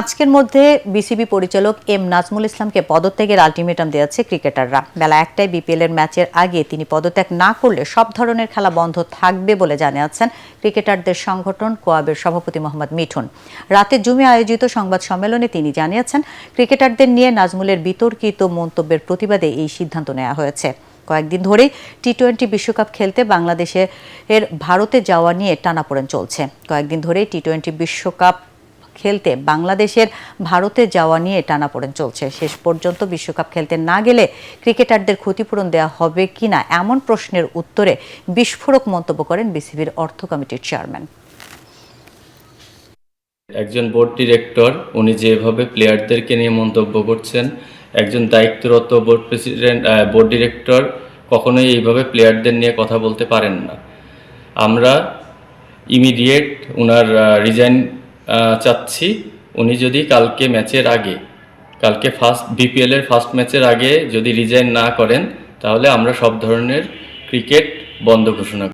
আজকের মধ্যে বিসিবি পরিচালক এম নাজমুল ইসলামকে পদত্যাগের আলটিমেটাম দিয়েছে ক্রিকেটাররা। বেলা ১টায় বিপিএল এর ম্যাচের আগে তিনি পদত্যাগ না করলে সব ধরনের খেলা বন্ধ থাকবে বলে জানিয়েছেন ক্রিকেটারদের সংগঠন কোয়াবের সভাপতি মোহাম্মদ মিঠুন। রাতে জুমে আয়োজিত সংবাদ সম্মেলনে তিনি জানিয়েছেন, ক্রিকেটারদের নিয়ে নাজমুলের বিতর্কিত মন্তব্যের প্রতিবাদে এই সিদ্ধান্ত নেওয়া হয়েছে। কয়েকদিন ধরেই টি-20 বিশ্বকাপ খেলতে বাংলাদেশের ভারতে যাওয়া নিয়ে টানাপোড়েন চলছে। কয়েকদিন ধরেই টি-20 বিশ্বকাপ খেলতে বাংলাদেশের ভারতে যাওয়া নিয়ে টানাপোড়েন চলছে। শেষ পর্যন্ত বিশ্বকাপ খেলতে না গেলে ক্রিকেটারদের ক্ষতিপূরণ দেওয়া হবে কিনা এমন প্রশ্নের উত্তরে বিস্ফোরক মন্তব্য করেন বিসিবির অর্থ কমিটির চেয়ারম্যান। একজন বোর্ড ডিরেক্টর উনি যেভাবে প্লেয়ারদেরকে নিয়ে মন্তব্য করছেন, একজন দায়িত্বরত বোর্ড ডিরেক্টর কখনোই এইভাবে প্লেয়ারদের নিয়ে কথা বলতে পারেন না। আমরা ইমিডিয়েট উনার রিজাইন চাচ্ছি। উনি যদি কালকে বিপিএল এর ফার্স্ট ম্যাচের আগে যদি রিজাইন না করেন, তাহলে আমরা সব ধরনের ক্রিকেট বন্ধ ঘোষণা